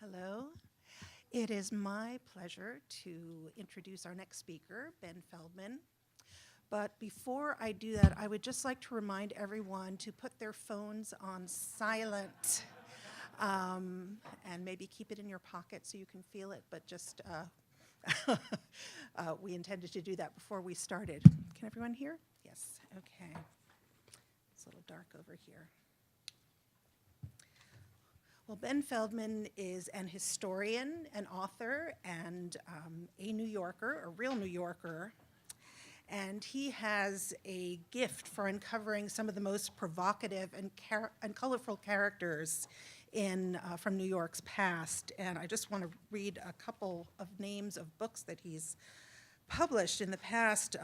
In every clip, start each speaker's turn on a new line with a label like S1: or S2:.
S1: Hello. It is my pleasure to introduce our next speaker, Ben Feldman. But before I do that, I would just like to remind everyone to put their phones on silent and maybe keep it in your pocket so you can feel it, but just we intended to do that before we started. Can everyone hear? Yes, okay. It's a little dark over here. Well, Ben Feldman is an historian, an author, and a New Yorker, a real New Yorker. And he has a gift for uncovering some of the most provocative and colorful characters from New York's past. And I just want to read a couple of names of books that he's published in the past.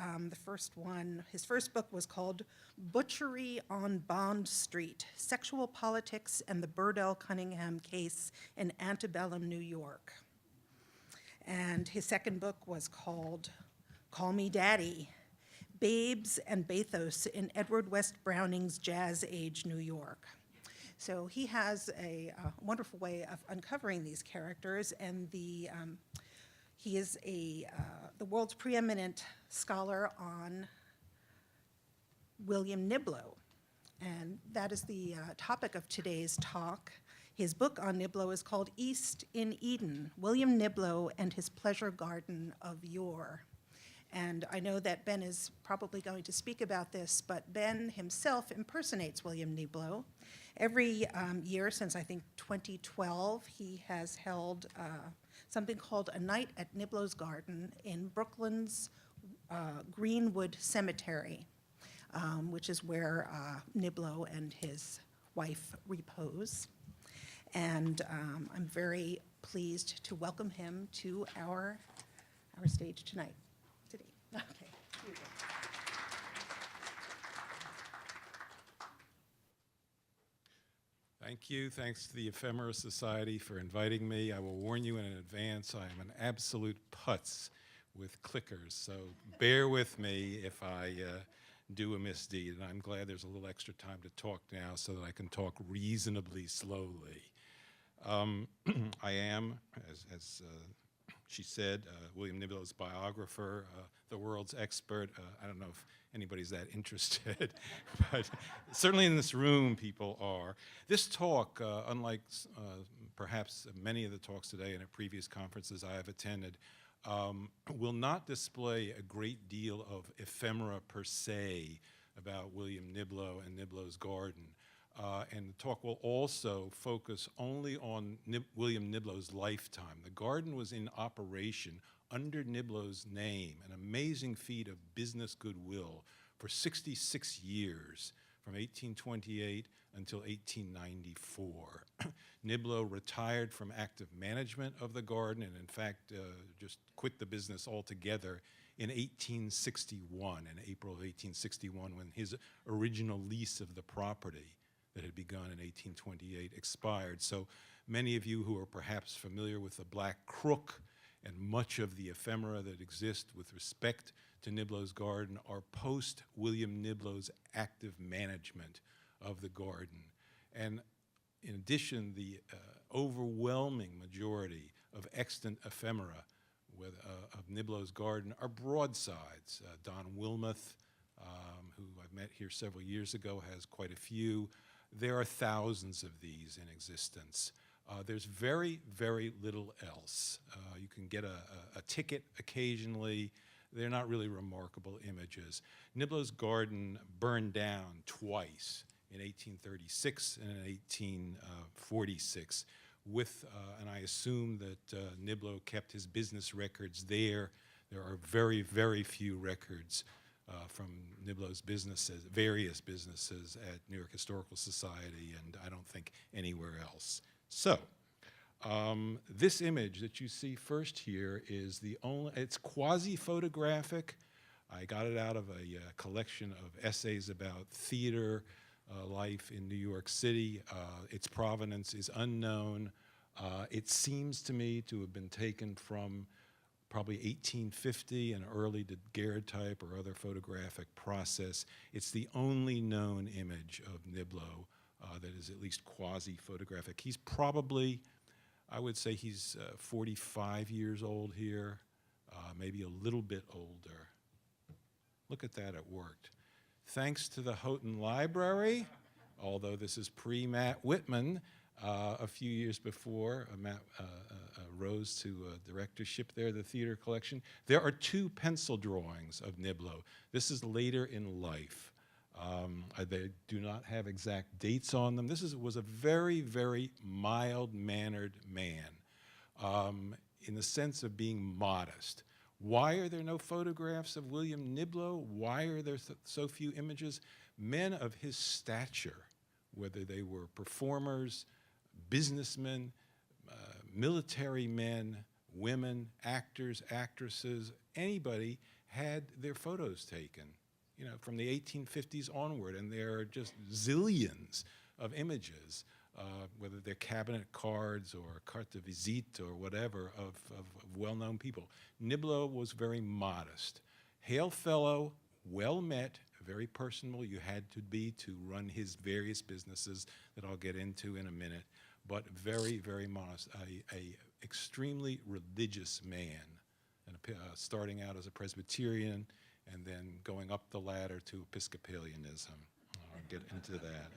S1: His first book was called Butchery on Bond Street, Sexual Politics and the Burdell Cunningham Case in Antebellum, New York. And his second book was called Call Me Daddy, Babes and Bathos in Edward West Browning's Jazz Age New York. So he has a wonderful way of uncovering these characters, and he is the world's preeminent scholar on William Niblo, and that is the topic of today's talk. His book on Niblo is called East in Eden, William Niblo and His Pleasure Garden of Yore. And I know that Ben is probably going to speak about this, but Ben himself impersonates William Niblo. Every year since, I think, 2012, he has held something called A Night at Niblo's Garden in Brooklyn's Greenwood Cemetery, which is where Niblo and his wife repose. And I'm very pleased to welcome him to our stage tonight. Okay. Here you go.
S2: Thank you. Thanks to the Ephemera Society for inviting me. I will warn you in advance, I am an absolute putz with clickers, so bear with me if I do a misdeed, and I'm glad there's a little extra time to talk now so that I can talk reasonably slowly. I am, as she said, William Niblo's biographer, the world's expert. I don't know if anybody's that interested, but certainly in this room people are. This talk, unlike perhaps many of the talks today and at previous conferences I have attended, will not display a great deal of ephemera per se about William Niblo and Niblo's garden. And the talk will also focus only on William Niblo's lifetime. The garden was in operation under Niblo's name, an amazing feat of business goodwill for 66 years, from 1828 until 1894. Niblo retired from active management of the garden and in fact just quit the business altogether in 1861, in April of 1861, when his original lease of the property that had begun in 1828 expired. So many of you who are perhaps familiar with the Black Crook and much of the ephemera that exist with respect to Niblo's garden are post-William Niblo's active management of the garden. And in addition, the overwhelming majority of extant ephemera of Niblo's garden are broadsides. Don Wilmuth, who I've met here several years ago, has quite a few. There are thousands of these in existence. There's very, very little else. You can get a ticket occasionally. They're not really remarkable images. Niblo's garden burned down twice, in 1836 and in 1846, and I assume that Niblo kept his business records there. There are very, very few records from Niblo's businesses, various businesses at New York Historical Society, and I don't think anywhere else. So, this image that you see first here is it's quasi-photographic. I got it out of a collection of essays about theater life in New York City. Its provenance is unknown. It seems to me to have been taken from probably 1850, an early daguerreotype or other photographic process. It's the only known image of Niblo that is at least quasi-photographic. He's probably I would say he's 45 years old here, maybe a little bit older. Look at that, it worked. Thanks to the Houghton Library, although this is pre-Matt Whitman, a few years before Matt rose to directorship there, the theater collection. There are 2 pencil drawings of Niblo. This is later in life. They do not have exact dates on them. This was a very, very mild-mannered man in the sense of being modest. Why are there no photographs of William Niblo? Why are there so few images? Men of his stature, whether they were performers, businessmen, military men, women, actors, actresses, anybody had their photos taken, from the 1850s onward, and there are just zillions of images, whether they're cabinet cards or carte de visite or whatever, of well-known people. Niblo was very modest. Hail fellow, well met, very personal. You had to be to run his various businesses that I'll get into in a minute, but very, very modest. A extremely religious man, and starting out as a Presbyterian and then going up the ladder to Episcopalianism. I'll get into that.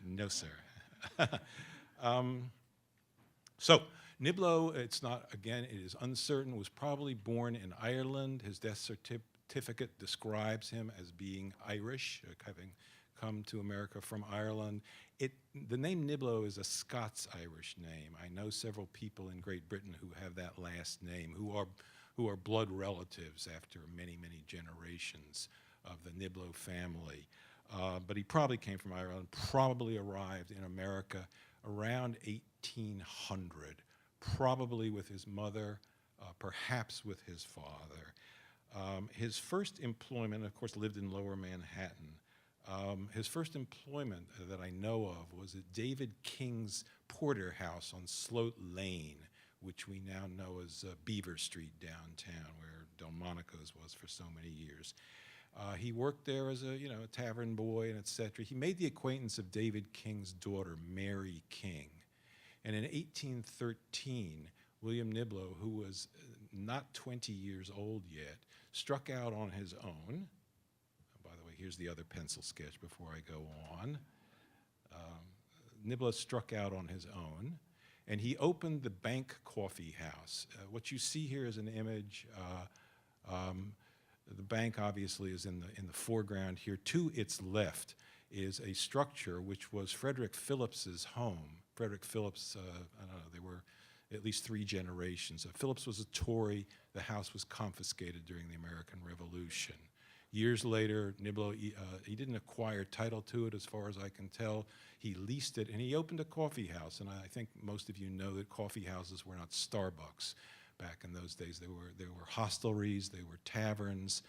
S2: No, sir. So Niblo, it's not, again, it is uncertain, was probably born in Ireland. His death certificate describes him as being Irish, having come to America from Ireland. The name Niblo is a Scots-Irish name. I know several people in Great Britain who have that last name, who are blood relatives after many, many generations of the Niblo family. But he probably came from Ireland, probably arrived in America around 1800, probably with his mother, perhaps with his father. His first employment, of course, lived in Lower Manhattan. His first employment that I know of was at David King's Porterhouse on Sloat Lane, which we now know as Beaver Street downtown, where Delmonico's was for so many years. He worked there as a tavern boy and etc. He made the acquaintance of David King's daughter, Mary King. And in 1813, William Niblo, who was not 20 years old yet, struck out on his own. By the way, here's the other pencil sketch before I go on. Niblo struck out on his own, and he opened the Bank Coffee House. What you see here is an image. The bank obviously is in the foreground here. To its left is a structure which was Frederick Phillips's home. Frederick Phillips, I don't know, there were at least 3 generations. Phillips was a Tory. The house was confiscated during the American Revolution. Years later, Niblo, he didn't acquire title to it as far as I can tell. He leased it, and he opened a coffee house. And I think most of you know that coffee houses were not Starbucks back in those days. They were hostelries, they were taverns,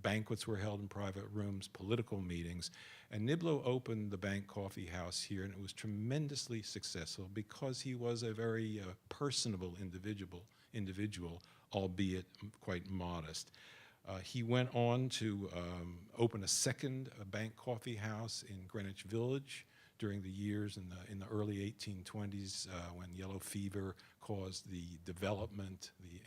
S2: banquets were held in private rooms, political meetings. And Niblo opened the Bank Coffee House here, and it was tremendously successful because he was a very personable individual, albeit quite modest. He went on to open a second Bank Coffee House in Greenwich Village during the years in the early 1820s when yellow fever caused the development, the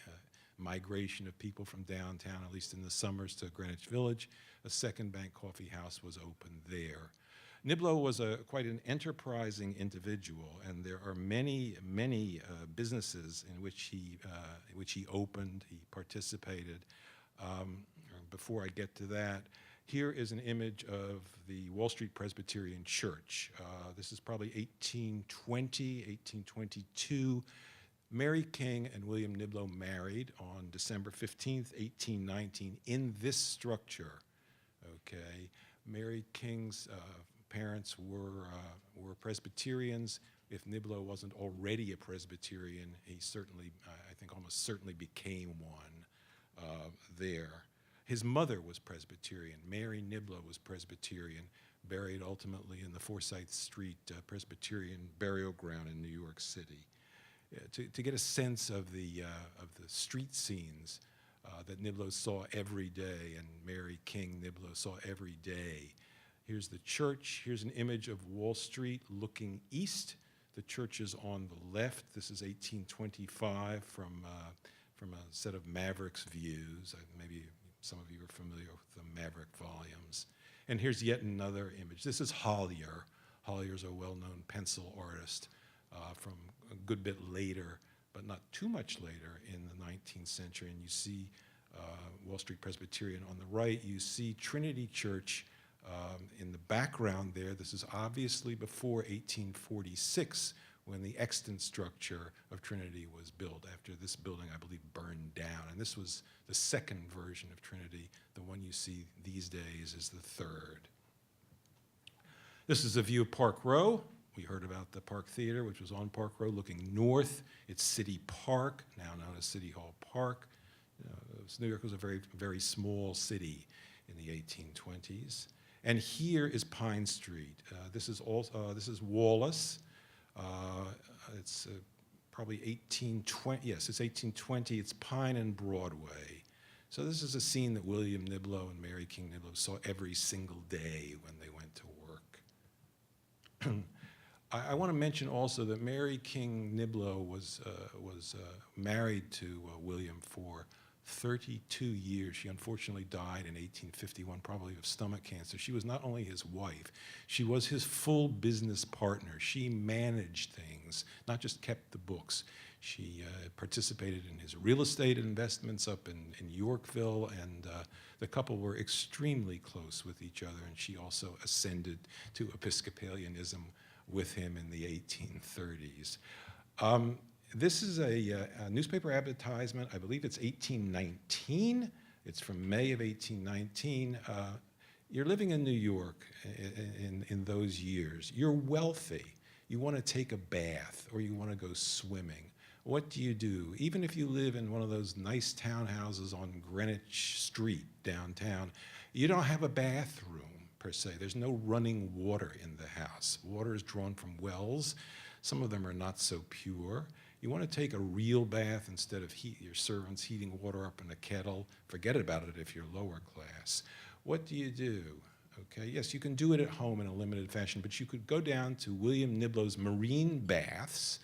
S2: migration of people from downtown, at least in the summers, to Greenwich Village. A second Bank Coffee House was opened there. Niblo was quite an enterprising individual, and there are many, many businesses in which he opened, he participated. Before I get to that, here is an image of the Wall Street Presbyterian Church. This is probably 1820, 1822. Mary King and William Niblo married on December 15th, 1819, in this structure. Okay, Mary King's parents were Presbyterians. If Niblo wasn't already a Presbyterian, he certainly, I think, almost certainly became one there. His mother was Presbyterian. Mary Niblo was Presbyterian, buried ultimately in the Forsyth Street Presbyterian burial ground in New York City. To get a sense of the street scenes that Niblo saw every day, and Mary King Niblo saw every day, Here's the church. Here's an image of Wall Street looking east. The church is on the left. This is 1825 from a set of Mavericks views. Maybe some of you are familiar with the Maverick volumes. And here's yet another image. This is Hollier. Hollier's a well-known pencil artist from a good bit later, but not too much later in the 19th century. And you see Wall Street Presbyterian on the right. You see Trinity Church in the background there. This is obviously before 1846, when the extant structure of Trinity was built, after this building, I believe, burned down. And this was the second version of Trinity. The one you see these days is the third. This is a view of Park Row. We heard about the Park Theater, which was on Park Row, looking north. It's City Park, now known as City Hall Park. New York was a very, very small city in the 1820s. And here is Pine Street. This is Wallace. It's probably 1820. Yes, it's 1820. It's Pine and Broadway. So this is a scene that William Niblo and Mary King Niblo saw every single day when they went to work. I want to mention also that Mary King Niblo was married to William for 32 years. She unfortunately died in 1851, probably of stomach cancer. She was not only his wife, she was his full business partner. She managed things, not just kept the books. She participated in his real estate investments up in Yorkville, and the couple were extremely close with each other, and she also ascended to Episcopalianism with him in the 1830s. This is a newspaper advertisement. I believe it's 1819. It's from May of 1819. You're living in New York in those years. You're wealthy. You want to take a bath or you want to go swimming. What do? Even if you live in one of those nice townhouses on Greenwich Street downtown, you don't have a bathroom per se. There's no running water in the house. Water is drawn from wells. Some of them are not so pure. You want to take a real bath instead of your servants heating water up in a kettle. Forget about it if you're lower class. What do? Okay, yes, you can do it at home in a limited fashion, but you could go down to William Niblo's Marine Baths.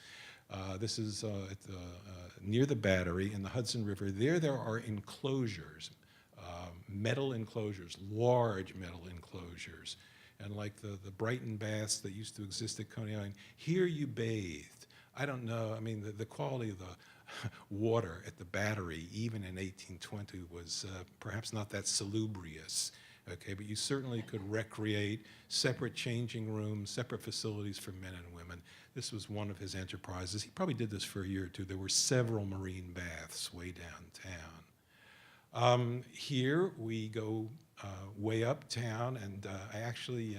S2: This is near the Battery in the Hudson River. There are enclosures, metal enclosures, large metal enclosures. And like the Brighton baths that used to exist at Coney Island, here you bathed. I don't know, I mean, the quality of the water at the Battery, even in 1820, was perhaps not that salubrious, okay? But you certainly could recreate, separate changing rooms, separate facilities for men and women. This was one of his enterprises. He probably did this for a year or two. There were several marine baths way downtown. Here we go way uptown, and I actually,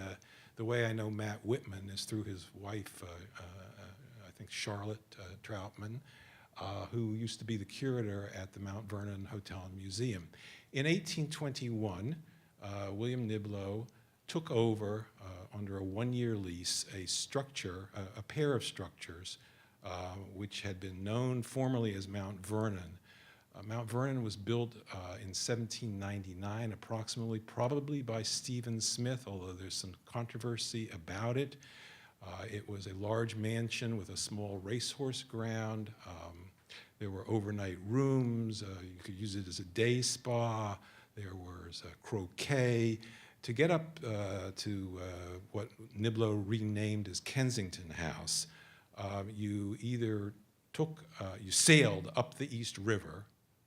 S2: the way I know Matt Whitman is through his wife, I think Charlotte Troutman, who used to be the curator at the Mount Vernon Hotel and Museum. In 1821, William Niblo took over, under a one-year lease, a structure, a pair of structures, which had been known formerly as Mount Vernon. Mount Vernon was built in 1799, approximately, probably by Stephen Smith, although there's some controversy about it. It was a large mansion with a small racehorse ground. There were overnight rooms. You could use it as a day spa. There was croquet. To get up to what Niblo renamed as Kensington House, you either you sailed up the East River,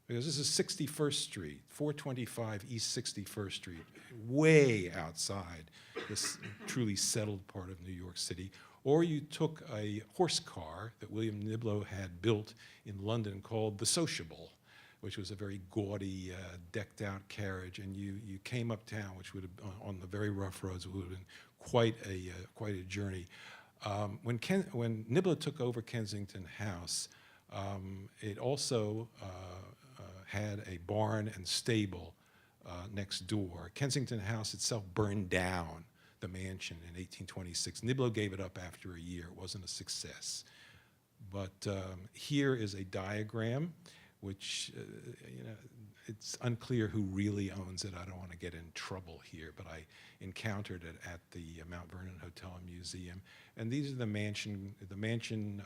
S2: because this is 61st Street, 425 East 61st Street, way outside this truly settled part of New York City, or you took a horse car that William Niblo had built in London called the Sociable, which was a very gaudy, decked-out carriage, and you came uptown, which would have, on the very rough roads, would have been quite a journey. When Niblo took over Kensington House, it also had a barn and stable next door. Kensington House itself burned down the mansion in 1826. Niblo gave it up after a year. It wasn't a success. But here is a diagram which it's unclear who really owns it. I don't want to get in trouble here, but I encountered it at the Mount Vernon Hotel and Museum. And these are the mansion. The mansion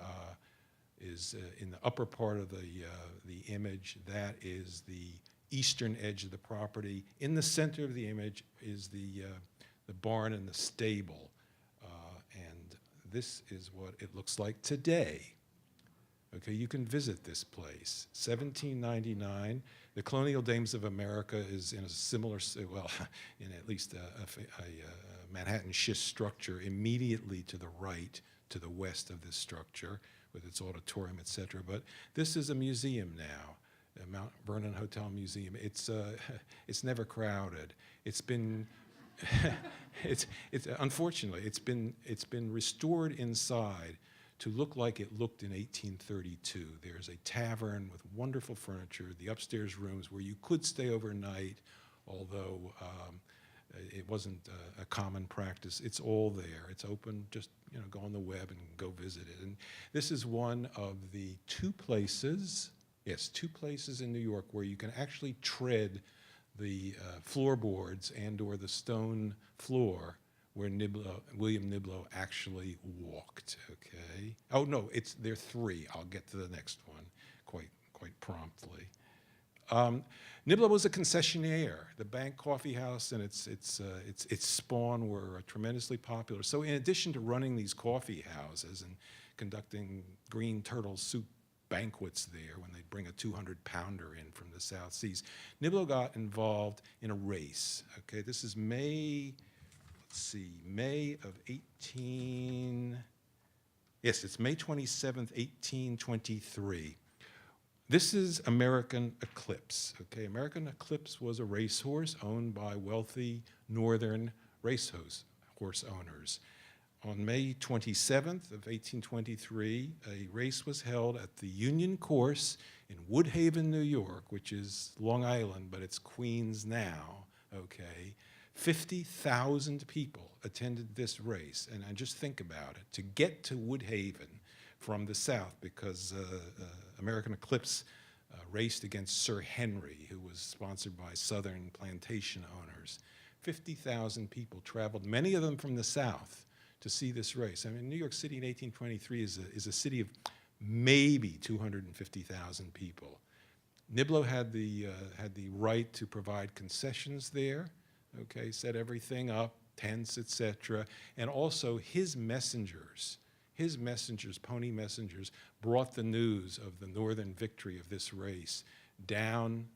S2: is in the upper part of the image. That is the eastern edge of the property. In the center of the image is the barn and the stable. And this is what it looks like today. Okay, you can visit this place. 1799. The Colonial Dames of America is in a similar, well, in at least a Manhattan schist structure immediately to the right, to the west of this structure, with its auditorium, et cetera. But this is a museum now, the Mount Vernon Hotel Museum. It's never crowded. It's been, unfortunately, it's been restored inside to look like it looked in 1832. There's a tavern with wonderful furniture, the upstairs rooms where you could stay overnight, although it wasn't a common practice. It's all there. It's open. Just go on the web and go visit it. And this is one of the two places in New York where you can actually tread the floorboards and/or the stone floor where William Niblo actually walked. Okay. Oh no, there are three. I'll get to the next one quite promptly. Niblo was a concessionaire. The Bank Coffee House and its spawn were tremendously popular. So in addition to running these coffee houses and conducting green turtle soup banquets there when they'd bring a 200-pounder in from the South Seas, Niblo got involved in a race. Okay, this is May of 18, yes, it's May 27th, 1823. This is American Eclipse, okay? American Eclipse was a racehorse owned by wealthy northern racehorse owners. On May 27th of 1823, a race was held at the Union Course in Woodhaven, New York, which is Long Island, but it's Queens now, okay? 50,000 people attended this race, and just think about it. To get to Woodhaven from the south, because American Eclipse raced against Sir Henry, who was sponsored by Southern plantation owners. 50,000 people traveled, many of them from the south, to see this race. I mean, New York City in 1823 is a city of maybe 250,000 people. Niblo had the right to provide concessions there. Okay, set everything up, tents, etc. And also his messengers, pony messengers, brought the news of the northern victory of this race down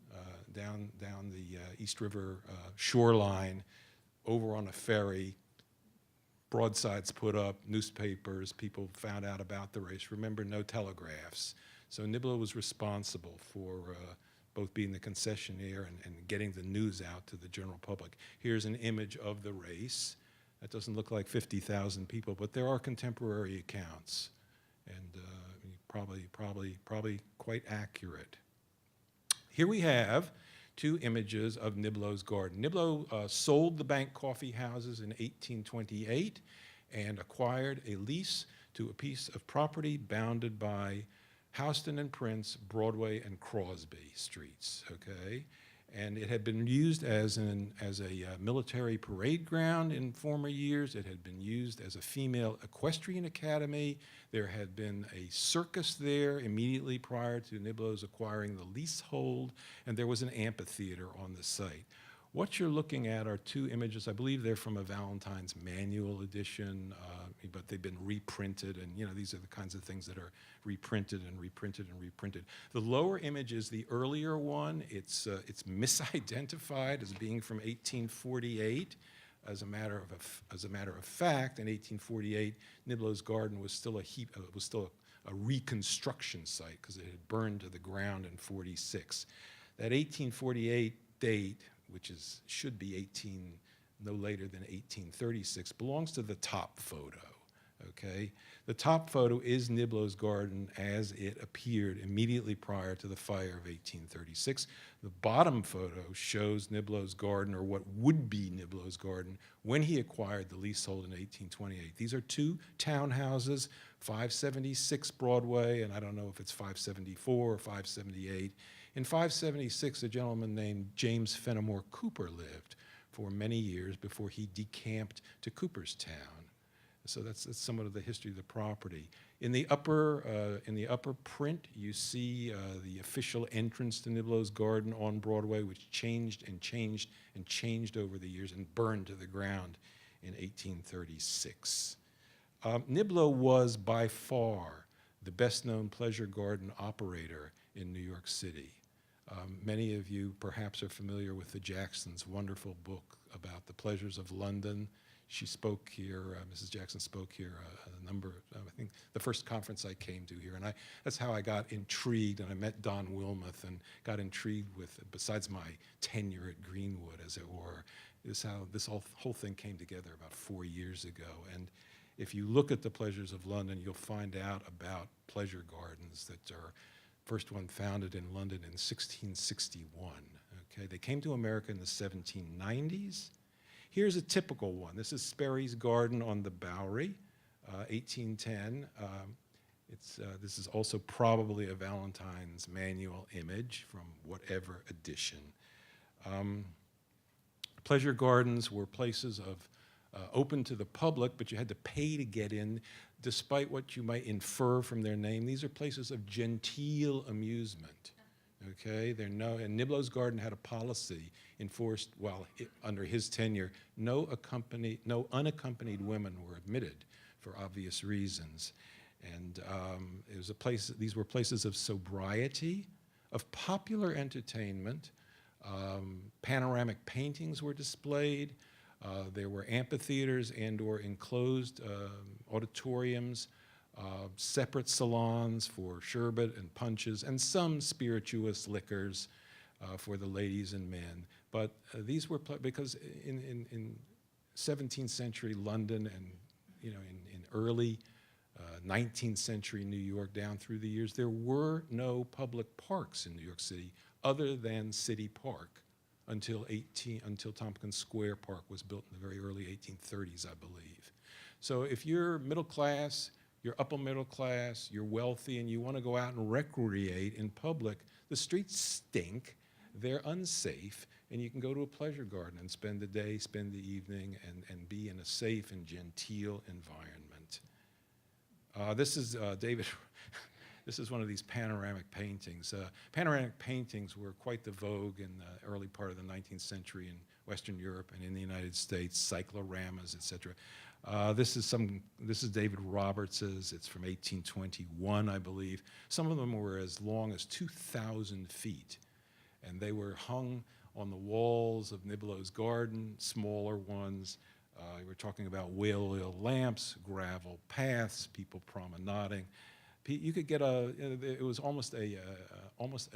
S2: the East River shoreline, over on a ferry, broadsides put up, newspapers, people found out about the race. Remember, no telegraphs. So Niblo was responsible for both being the concessionaire and getting the news out to the general public. Here's an image of the race. That doesn't look like 50,000 people, but there are contemporary accounts, and probably quite accurate. Here we have two images of Niblo's garden. Niblo sold the Bank Coffee Houses in 1828 and acquired a lease to a piece of property bounded by Houston and Prince, Broadway, and Crosby streets, okay? And it had been used as a military parade ground in former years. It had been used as a female equestrian academy. There had been a circus there immediately prior to Niblo's acquiring the leasehold, and there was an amphitheater on the site. What you're looking at are two images. I believe they're from a Valentine's Manual edition, but they've been reprinted, and these are the kinds of things that are reprinted and reprinted and reprinted. The lower image is the earlier one. It's misidentified as being from 1848. As a matter of fact, in 1848, Niblo's garden was still a reconstruction site because it had burned to the ground in 46. That 1848 date, which should be no later than 1836, belongs to the top photo, okay? The top photo is Niblo's garden as it appeared immediately prior to the fire of 1836. The bottom photo shows Niblo's garden, or what would be Niblo's garden, when he acquired the leasehold in 1828. These are two townhouses, 576 Broadway, and I don't know if it's 574 or 578, In 576, a gentleman named James Fenimore Cooper lived for many years before he decamped to Cooperstown. So that's somewhat of the history of the property. In the upper print, you see the official entrance to Niblo's Garden on Broadway, which changed and changed and changed over the years and burned to the ground in 1836. Niblo was by far the best-known pleasure garden operator in New York City. Many of you perhaps are familiar with the Jacksons' wonderful book about the pleasures of London. She spoke here, Mrs. Jackson spoke here a number, I think the first conference I came to here, and that's how I got intrigued, and I met Don Wilmuth and got intrigued with, besides my tenure at Greenwood, as it were, is how this whole thing came together about 4 years ago. And if you look at the pleasures of London, you'll find out about pleasure gardens that are, first one founded in London in 1661. Okay, they came to America in the 1790s. Here's a typical one. This is Sperry's Garden on the Bowery, 1810. This is also probably a Valentine's Manual image from whatever edition. Pleasure gardens were places of open to the public, but you had to pay to get in, despite what you might infer from their name. These are places of genteel amusement. Okay, and Niblo's Garden had a policy enforced under his tenure. No unaccompanied women were admitted for obvious reasons, and it was a place. These were places of sobriety, of popular entertainment. Panoramic paintings were displayed. There were amphitheaters and/or enclosed auditoriums. Separate salons for sherbet and punches, and some spirituous liquors for the ladies and men. But these were because in 17th century London and in early 19th century New York down through the years, there were no public parks in New York City other than City Park until Tompkins Square Park was built in the very early 1830s, I believe. So if you're middle class, you're upper middle class, you're wealthy, and you want to go out and recreate in public, the streets stink, they're unsafe, and you can go to a pleasure garden and spend the day, spend the evening, and be in a safe and genteel environment. This is David. This is one of these panoramic paintings. Panoramic paintings were quite the vogue in the early part of the 19th century in Western Europe and in the United States, cycloramas, etc. This is David Roberts's. It's from 1821, I believe. Some of them were as long as 2,000 feet, and they were hung on the walls of Niblo's Garden, smaller ones. We're talking about whale oil lamps, gravel paths, people promenading. You could get it was almost a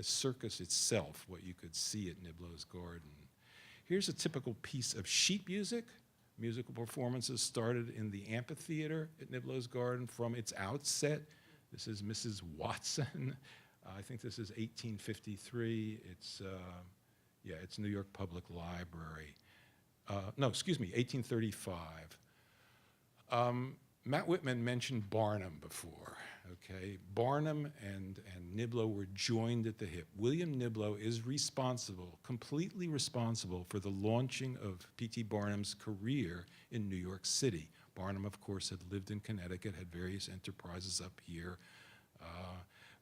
S2: circus itself, what you could see at Niblo's Garden. Here's a typical piece of sheet music. Musical performances started in the amphitheater at Niblo's Garden from its outset. This is Mrs. Watson. I think this is 1853. It's New York Public Library. No, excuse me, 1835. Matt Whitman mentioned Barnum before. Okay, Barnum and Niblo were joined at the hip. William Niblo is completely responsible for the launching of P.T. Barnum's career in New York City. Barnum, of course, had lived in Connecticut, had various enterprises up here,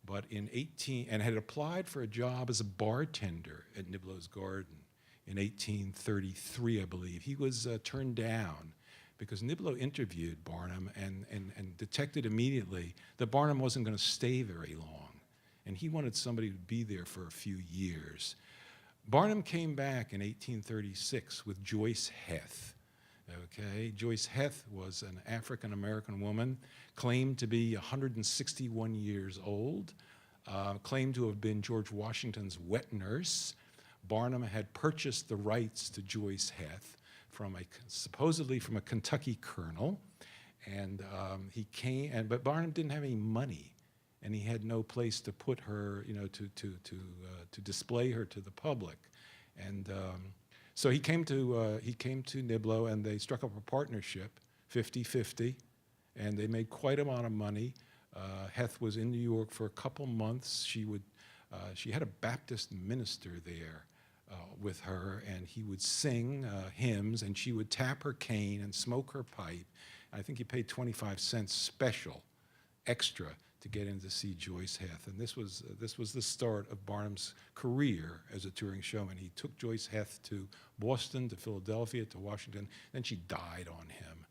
S2: but and had applied for a job as a bartender at Niblo's Garden in 1833, I believe. He was turned down because Niblo interviewed Barnum and detected immediately that Barnum wasn't going to stay very long, and he wanted somebody to be there for a few years. Barnum came back in 1836 with Joyce Heth. Okay, Joyce Heth was an African-American woman, claimed to be 161 years old, claimed to have been George Washington's wet nurse. Barnum had purchased the rights to Joyce Heth supposedly from a Kentucky colonel, and but Barnum didn't have any money, and he had no place to put her, to display her to the public, and so he came to Niblo, and they struck up a partnership, 50-50, and they made quite a amount of money. Heth was in New York for a couple months. She would She had a Baptist minister there with her, and he would sing hymns, and she would tap her cane and smoke her pipe. I think he paid 25 cents special, extra, to get in to see Joyce Heth. And this was the start of Barnum's career as a touring showman. He took Joyce Heth to Boston, to Philadelphia, to Washington. Then she died on him.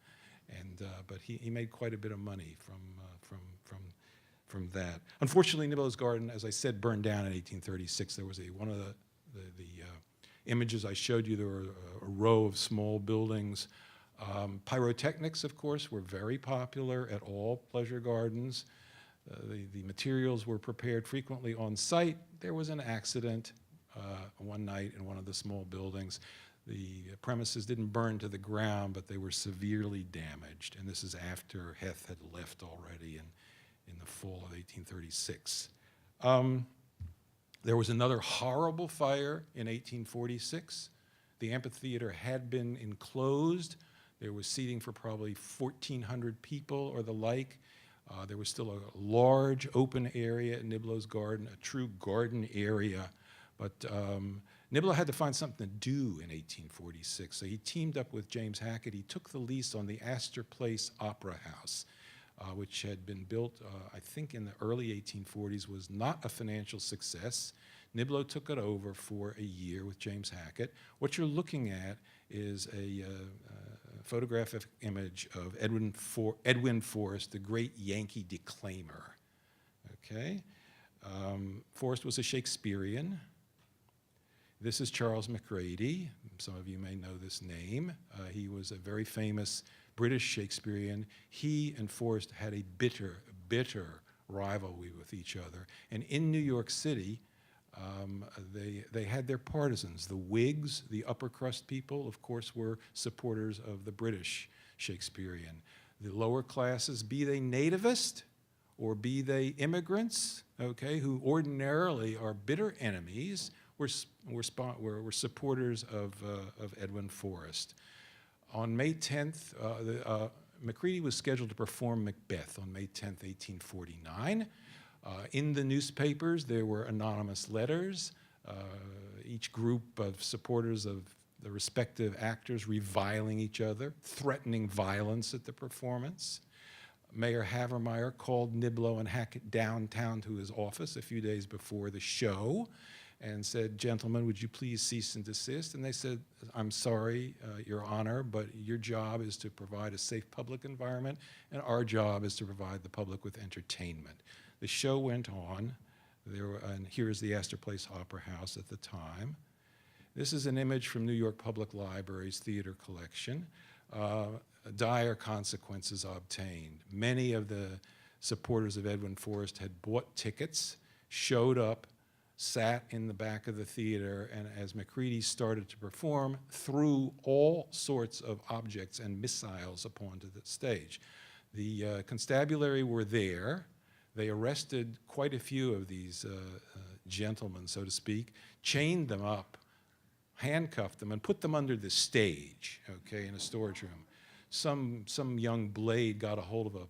S2: And, but he made quite a bit of money from that. Unfortunately, Niblo's Garden, as I said, burned down in 1836. There was one of the images I showed you, there were a row of small buildings. Pyrotechnics, of course, were very popular at all pleasure gardens. The materials were prepared frequently on site. There was an accident one night in one of the small buildings. The premises didn't burn to the ground, but they were severely damaged. And this is after Heth had left already in the fall of 1836. There was another horrible fire in 1846. The amphitheater had been enclosed. There was seating for probably 1,400 people or the like. There was still a large open area at Niblo's Garden, a true garden area. But Niblo had to find something to do in 1846, so he teamed up with James Hackett. He took the lease on the Astor Place Opera House, which had been built, I think, in the early 1840s, was not a financial success. Niblo took it over for a year with James Hackett. What you're looking at is a photographic image of Edwin Forrest, the great Yankee declaimer. Okay? Forrest was a Shakespearean. This is Charles Macready. Some of you may know this name. He was a very famous British Shakespearean. He and Forrest had a bitter rivalry with each other. And in New York City, they had their partisans. The Whigs, the upper crust people, of course, were supporters of the British Shakespearean. The lower classes, be they nativist or be they immigrants, okay, who ordinarily are bitter enemies, were supporters of Edwin Forrest. On May 10th, Macready was scheduled to perform Macbeth on May 10th, 1849. In the newspapers, there were anonymous letters, each group of supporters of the respective actors reviling each other, threatening violence at the performance. Mayor Havermeyer called Niblo and Hackett downtown to his office a few days before the show and said, "Gentlemen, would you please cease and desist?" And they said, "I'm sorry, Your Honor, but your job is to provide a safe public environment, and our job is to provide the public with entertainment." The show went on, and here's the Astor Place Opera House at the time. This is an image from New York Public Library's theater collection. Dire consequences obtained. Many of the supporters of Edwin Forrest had bought tickets, showed up, sat in the back of the theater, and as Macready started to perform, threw all sorts of objects and missiles upon the stage. The constabulary were there. They arrested quite a few of these gentlemen, so to speak, chained them up, handcuffed them, and put them under the stage, okay, in a storage room. Some young blade got a hold of a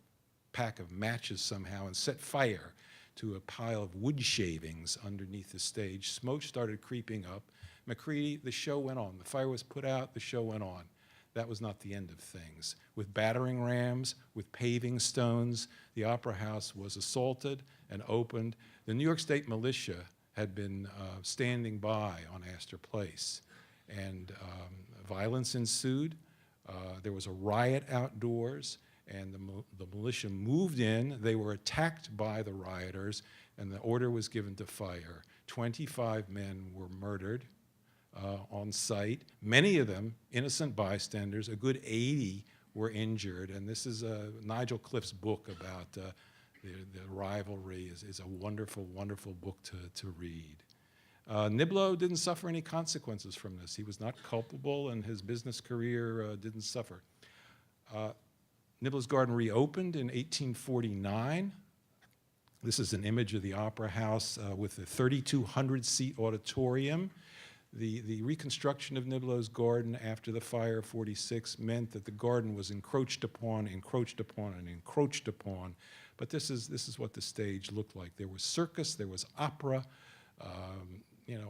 S2: pack of matches somehow and set fire to a pile of wood shavings underneath the stage. Smoke started creeping up. Macready, the show went on. The fire was put out, the show went on. That was not the end of things. With battering rams, with paving stones, the Opera House was assaulted and opened. The New York State Militia had been standing by on Astor Place, and violence ensued. There was a riot outdoors, and the militia moved in. They were attacked by the rioters, and the order was given to fire. 25 men were murdered on site. Many of them innocent bystanders. A good 80 were injured, and this is Nigel Cliff's book about the rivalry is a wonderful, wonderful book to read. Niblo didn't suffer any consequences from this. He was not culpable, and his business career didn't suffer. Niblo's Garden reopened in 1849. This is an image of the Opera House with a 3,200-seat auditorium. The reconstruction of Niblo's Garden after the fire of 46 meant that the garden was encroached upon, and encroached upon. But this is what the stage looked like. There was circus, there was opera,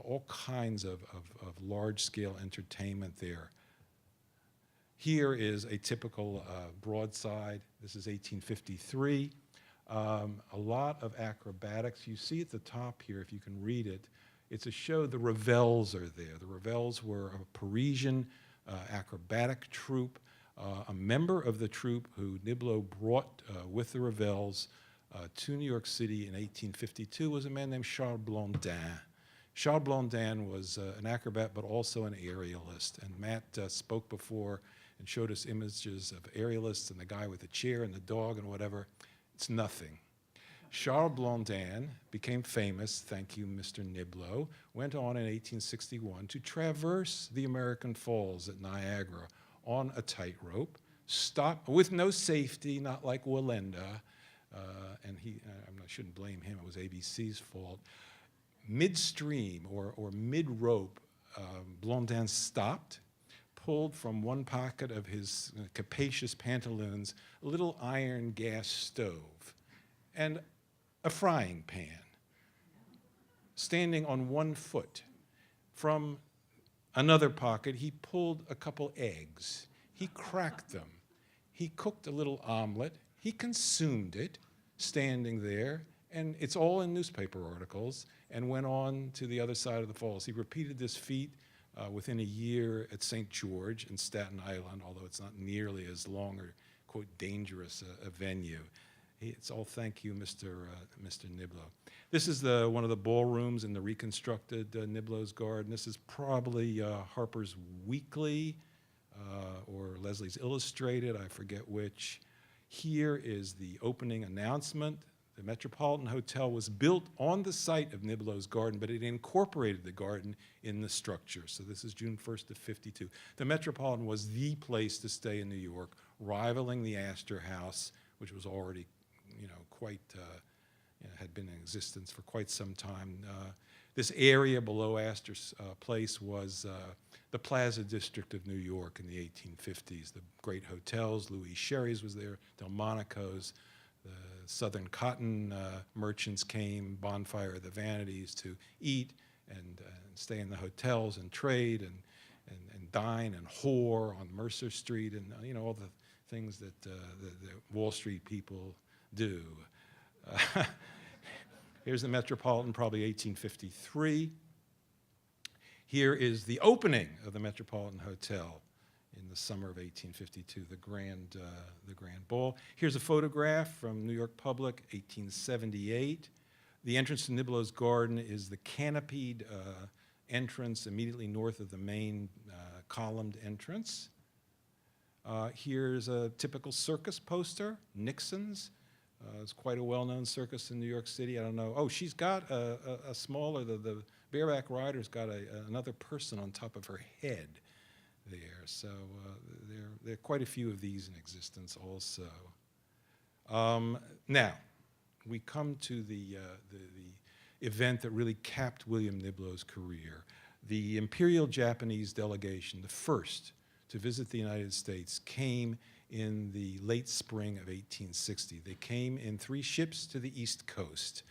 S2: all kinds of large-scale entertainment there. Here is a typical broadside. This is 1853. A lot of acrobatics. You see at the top here, if you can read it, it's a show. The Revels are there. The Revels were a Parisian acrobatic troupe. A member of the troupe who Niblo brought with the Revels to New York City in 1852 was a man named Charles Blondin. Charles Blondin was an acrobat but also an aerialist. And Matt spoke before and showed us images of aerialists and the guy with the chair and the dog and whatever. It's nothing. Charles Blondin became famous, thank you, Mr. Niblo, went on in 1861 to traverse the American Falls at Niagara on a tightrope, stop with no safety, not like Wallenda, and I shouldn't blame him, it was ABC's fault. Midstream or mid-rope, Blondin stopped, pulled from one pocket of his capacious pantaloons a little iron gas stove and a frying pan. Standing on one foot, from another pocket, he pulled a couple eggs. He cracked them. He cooked a little omelet. He consumed it, standing there, and it's all in newspaper articles, and went on to the other side of the falls. He repeated this feat within a year at St. George in Staten Island, although it's not nearly as long or, quote, dangerous a venue. It's all thank you, Mr. Niblo. This is one of the ballrooms in the reconstructed Niblo's Garden. This is probably Harper's Weekly or Leslie's Illustrated, I forget which. Here is the opening announcement. The Metropolitan Hotel was built on the site of Niblo's Garden, but it incorporated the garden in the structure. So this is June 1st of 52. The Metropolitan was the place to stay in New York, rivaling the Astor House, which was already had been in existence for quite some time. This area below Astor's Place was the Plaza District of New York in the 1850s. The great hotels, Louis Sherry's was there, Delmonico's, the Southern Cotton merchants came, Bonfire of the Vanities, to eat and stay in the hotels and trade and dine and whore on Mercer Street and all the things that the Wall Street people do. Here's the Metropolitan, probably 1853. Here is the opening of the Metropolitan Hotel in the summer of 1852, the Grand Ball. Here's a photograph from New York Public, 1878. The entrance to Niblo's Garden is the canopied entrance immediately north of the main columned entrance. Here's a typical circus poster, Nixon's. It's quite a well-known circus in New York City. I don't know. Oh, she's got a smaller, the bareback rider's got another person on top of her head there. So there are quite a few of these in existence also. Now, we come to the event that really capped William Niblo's career. The Imperial Japanese delegation, the first to visit the United States, came in the late spring of 1860. They came in 3 ships to the East Coast.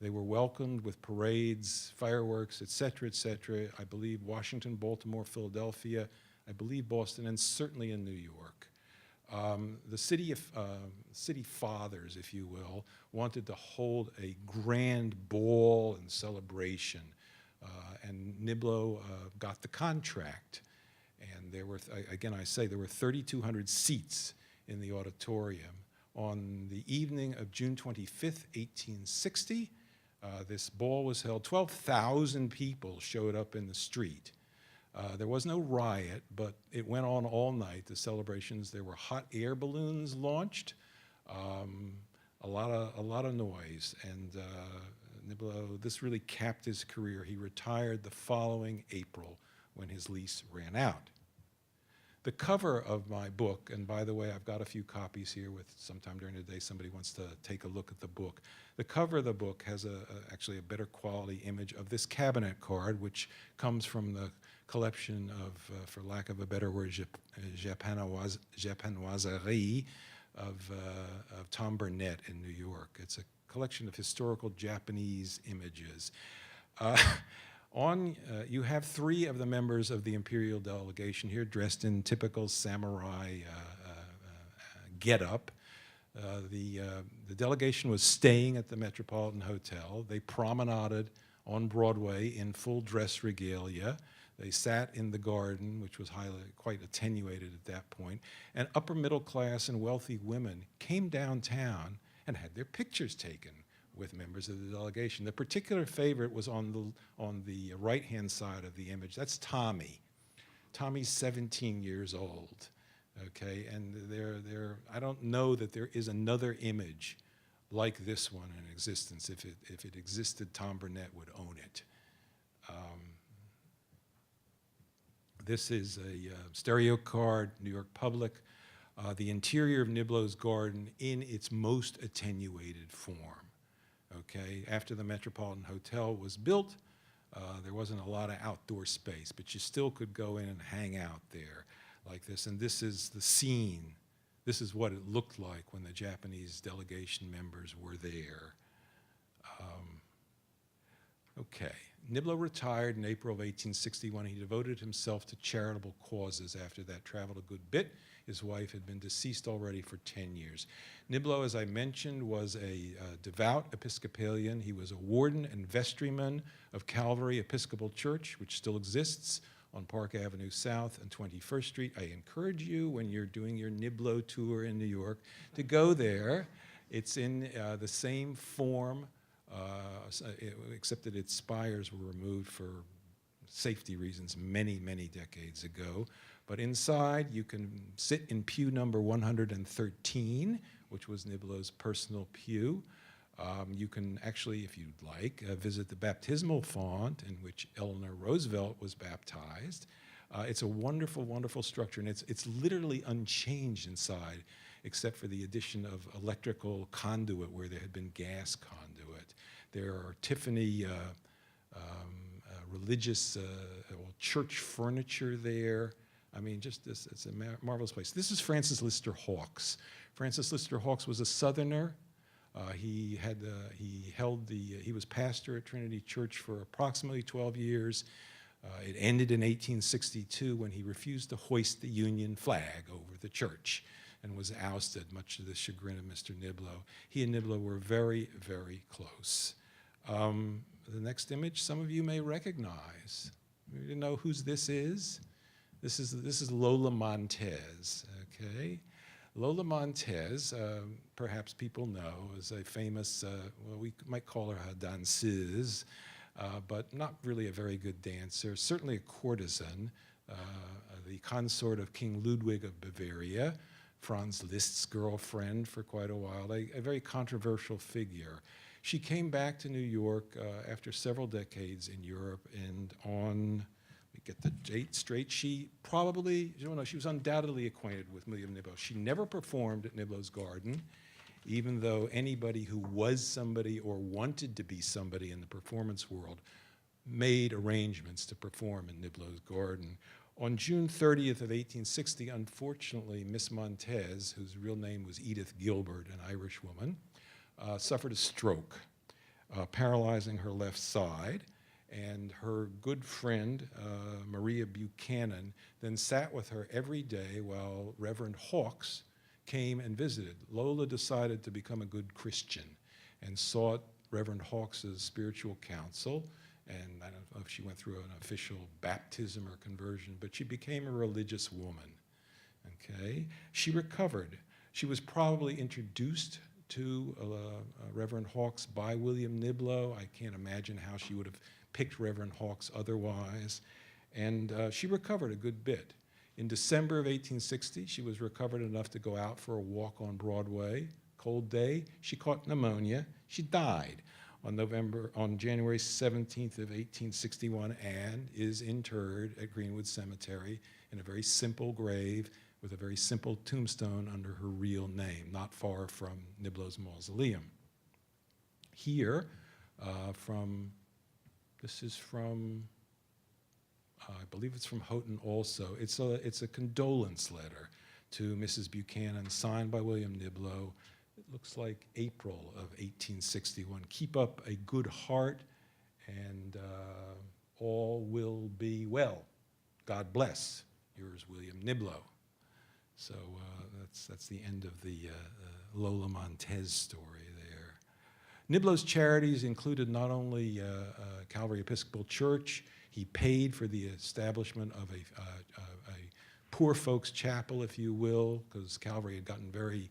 S2: They were welcomed with parades, fireworks, et cetera, I believe Washington, Baltimore, Philadelphia, I believe Boston, and certainly in New York. The city fathers, if you will, wanted to hold a grand ball and celebration, and Niblo got the contract. And there were, again, I say, there were 3,200 seats in the auditorium. On the evening of June 25th, 1860, this ball was held. 12,000 people showed up in the street. There was no riot, but it went on all night, the celebrations. There were hot air balloons launched, a lot of noise. And Niblo, this really capped his career. He retired the following April when his lease ran out. The cover of my book, and by the way, I've got a few copies here with sometime during the day somebody wants to take a look at the book. The cover of the book has actually a better quality image of this cabinet card, which comes from the collection of, for lack of a better word, Japanoiserie of Tom Burnett in New York. It's a collection of historical Japanese images. You have three of the members of the imperial delegation here dressed in typical samurai getup. The delegation was staying at the Metropolitan Hotel. They promenaded on Broadway in full dress regalia. They sat in the garden, which was quite attenuated at that point, and upper middle class and wealthy women came downtown and had their pictures taken with members of the delegation. The particular favorite was on the right-hand side of the image. That's Tommy. Tommy's 17 years old, okay? And I don't know that there is another image like this one in existence. If it existed, Tom Burnett would own it. This is a stereo card, New York Public. The interior of Niblo's garden in its most attenuated form. Okay, after the Metropolitan Hotel was built, there wasn't a lot of outdoor space, but you still could go in and hang out there like this. And this is the scene. This is what it looked like when the Japanese delegation members were there. Okay, Niblo retired in April of 1861. He devoted himself to charitable causes after that, traveled a good bit. His wife had been deceased already for 10 years. Niblo, as I mentioned, was a devout Episcopalian. He was a warden and vestryman of Calvary Episcopal Church, which still exists on Park Avenue South and 21st Street. I encourage you, when you're doing your Niblo tour in New York, to go there. It's in the same form, except that its spires were removed for safety reasons many, many decades ago. But inside, you can sit in pew number 113, which was Niblo's personal pew. You can actually, if you'd like, visit the baptismal font in which Eleanor Roosevelt was baptized. It's a wonderful, wonderful structure, and it's literally unchanged inside, except for the addition of electrical conduit where there had been gas conduit. There are Tiffany religious church furniture there. I mean, just this, it's a marvelous place. This is Francis Lister Hawkes. Francis Lister Hawkes was a Southerner. He was pastor at Trinity Church for approximately 12 years. It ended in 1862 when he refused to hoist the Union flag over the church and was ousted, much to the chagrin of Mr. Niblo. He and Niblo were very, very close. The next image, some of you may recognize. You know whose this is? This is Lola Montez, okay? Lola Montez, perhaps people know, is a famous, well, we might call her a danseuse, but not really a very good dancer, certainly a courtesan, the consort of King Ludwig of Bavaria, Franz Liszt's girlfriend for quite a while, a very controversial figure. She came back to New York after several decades in Europe, and on, get the date straight, she was undoubtedly acquainted with William Niblo. She never performed at Niblo's garden, even though anybody who was somebody or wanted to be somebody in the performance world made arrangements to perform in Niblo's garden. On June 30th of 1860, unfortunately, Miss Montez, whose real name was Edith Gilbert, an Irish woman, suffered a stroke, paralyzing her left side. And her good friend, Maria Buchanan, then sat with her every day while Reverend Hawkes came and visited. Lola decided to become a good Christian and sought Reverend Hawkes' spiritual counsel. And I don't know if she went through an official baptism or conversion, but she became a religious woman, okay? She recovered. She was probably introduced to Reverend Hawkes by William Niblo. I can't imagine how she would have picked Reverend Hawkes otherwise, and she recovered a good bit. In December of 1860, she was recovered enough to go out for a walk on Broadway. Cold day, she caught pneumonia. She died on January 17th of 1861 and is interred at Greenwood Cemetery in a very simple grave with a very simple tombstone under her real name, not far from Niblo's mausoleum. Here, this is from, I believe it's from Houghton also. It's a condolence letter to Mrs. Buchanan, signed by William Niblo. It looks like April of 1861. Keep up a good heart and all will be well. God bless. Yours, William Niblo. So that's the end of the Lola Montez story there. Niblo's charities included not only Calvary Episcopal Church. He paid for the establishment of a poor folks chapel, if you will, because Calvary had gotten very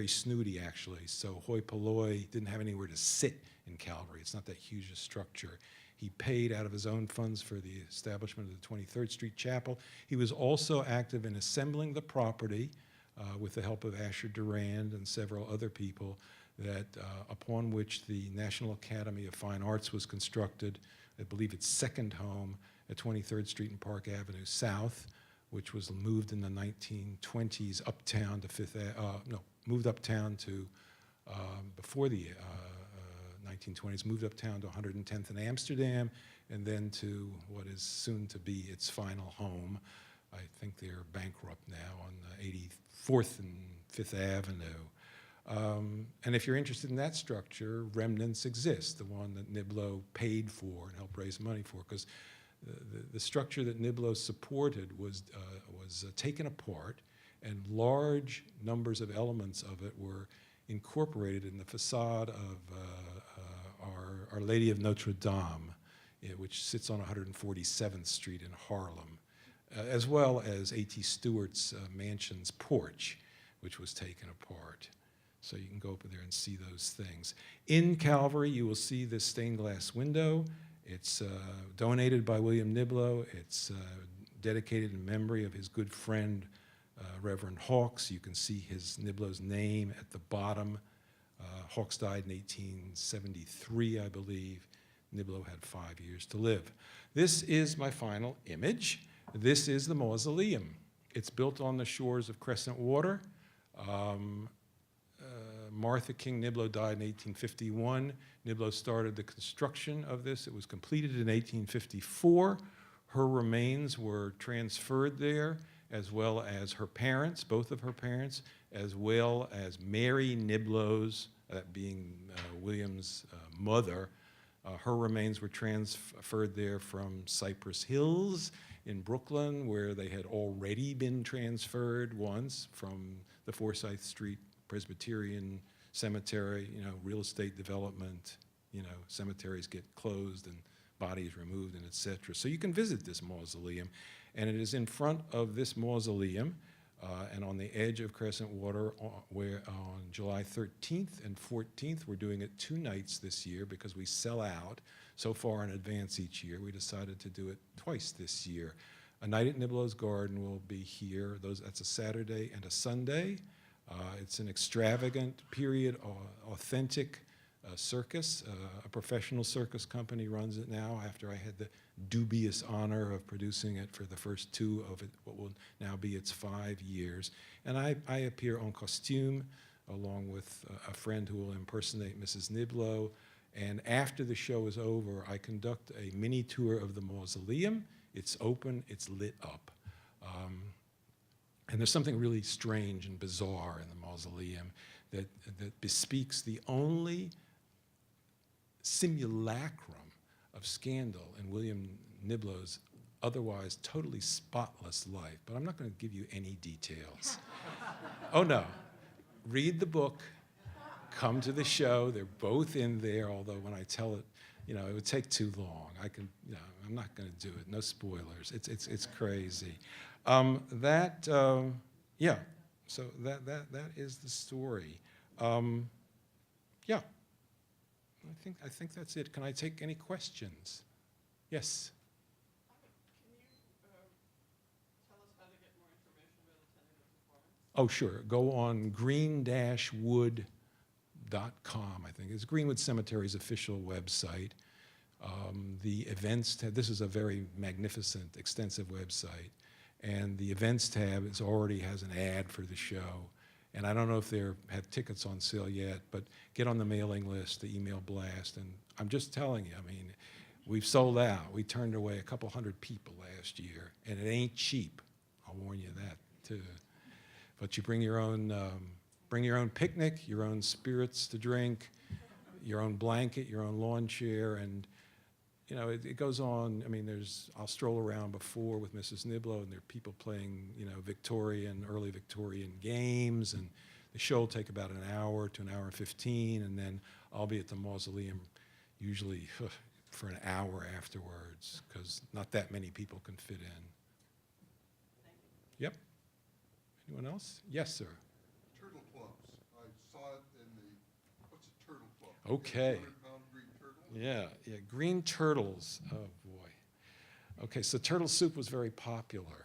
S2: snooty, actually. So hoi polloi, didn't have anywhere to sit in Calvary. It's not that huge a structure. He paid out of his own funds for the establishment of the 23rd Street Chapel. He was also active in assembling the property with the help of Asher Durand and several other people that upon which the National Academy of Fine Arts was constructed. I believe its second home at 23rd Street and Park Avenue South, which was moved in the 1920s uptown to moved uptown to, before the 1920s, moved uptown to 110th and Amsterdam, and then to what is soon to be its final home. I think they're bankrupt now on 84th and 5th Avenue. And if you're interested in that structure, remnants exist, the one that Niblo paid for and helped raise money for, because the structure that Niblo supported was taken apart, and large numbers of elements of it were incorporated in the facade of Our Lady of Notre Dame, which sits on 147th Street in Harlem, as well as A.T. Stewart's mansion's porch, which was taken apart. So you can go up there and see those things. In Calvary, you will see this stained glass window. It's donated by William Niblo. It's dedicated in memory of his good friend, Reverend Hawks. You can see Niblo's name at the bottom. Hawks died in 1873, I believe. Niblo had 5 years to live. This is my final image. This is the mausoleum. It's built on the shores of Crescent Water. Martha King Niblo died in 1851. Niblo started the construction of this. It was completed in 1854. Her remains were transferred there, as well as her parents, both of her parents, as well as Mary Niblo's, that being William's mother. Her remains were transferred there from Cypress Hills in Brooklyn, where they had already been transferred once from the Forsyth Street Presbyterian Cemetery. Real estate development, cemeteries get closed and bodies removed and et cetera. So you can visit this mausoleum, and it is in front of this mausoleum and on the edge of Crescent Water, where on July 13th and 14th, we're doing it 2 nights this year because we sell out so far in advance each year. We decided to do it twice this year. A night at Niblo's Garden will be here. That's a Saturday and a Sunday. It's an extravagant, period, authentic circus. A professional circus company runs it now, after I had the dubious honor of producing it for the first 2 of what will now be its 5 years. And I appear en costume, along with a friend who will impersonate Mrs. Niblo. And after the show is over, I conduct a mini tour of the mausoleum. It's open, it's lit up. And there's something really strange and bizarre in the mausoleum that bespeaks the only simulacrum of scandal in William Niblo's otherwise totally spotless life. But I'm not going to give you any details. Oh no, read the book, come to the show. They're both in there, although when I tell it, it would take too long. I'm not going to do it. No spoilers. It's crazy. Yeah. So that is the story. Yeah. I think that's it. Can I take any questions? Yes.
S3: Can you tell us how to get more information about attending the performance?
S2: Oh, sure. Go on green-wood.com, I think. It's Greenwood Cemetery's official website. The events tab, this is a very magnificent, extensive website. And the events tab already has an ad for the show. And I don't know if they have tickets on sale yet, but get on the mailing list, the email blast. And I'm just telling you, we've sold out. We turned away a couple hundred people last year, and it ain't cheap. I'll warn you that too. But you bring your own picnic, your own spirits to drink. your own blanket, your own lawn chair, and you know, it goes on. I mean, I'll stroll around before with Mrs. Niblo, and there are people playing, you know, early Victorian games, and the show will take about an hour to an hour and 15, and then I'll be at the mausoleum usually for an hour afterwards, because not that many people can fit in. Yep. Anyone else? Yes, sir.
S4: Turtle clubs. I saw it in the, what's a turtle club?
S2: Okay.
S4: 200-pound green turtle?
S2: Yeah, green turtles. Oh, boy. Okay, so turtle soup was very popular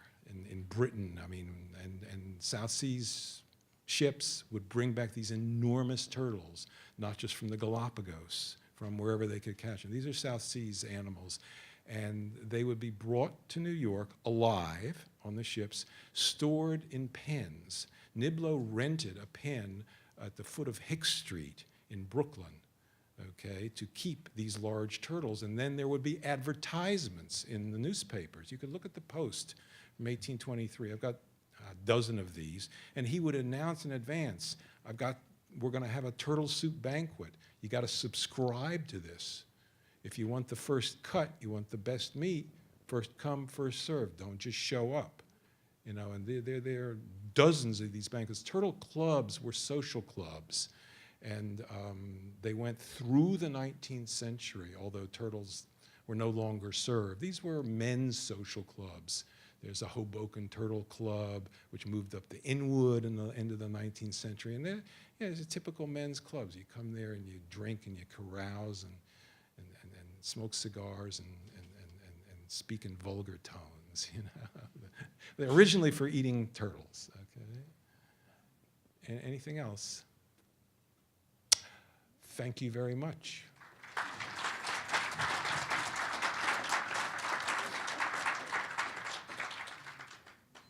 S2: in Britain. I mean, and South Seas ships would bring back these enormous turtles, not just from the Galapagos, from wherever they could catch them. These are South Seas animals. And they would be brought to New York alive on the ships, stored in pens. Niblo rented a pen at the foot of Hicks Street in Brooklyn, okay, to keep these large turtles. And then there would be advertisements in the newspapers. You could look at the Post from 1823. I've got a dozen of these. And he would announce in advance, we're going to have a turtle soup banquet. You got to subscribe to this. If you want the first cut, you want the best meat, first come, first served. Don't just show up. You know, and there are dozens of these banquets. Turtle clubs were social clubs, and they went through the 19th century, although turtles were no longer served. These were men's social clubs. There's a Hoboken Turtle Club, which moved up to Inwood in the end of the 19th century. And there's a typical men's clubs. You come there and you drink and you carouse and smoke cigars and speak in vulgar tones, you know. They're originally for eating turtles, okay? Anything else? Thank you very much.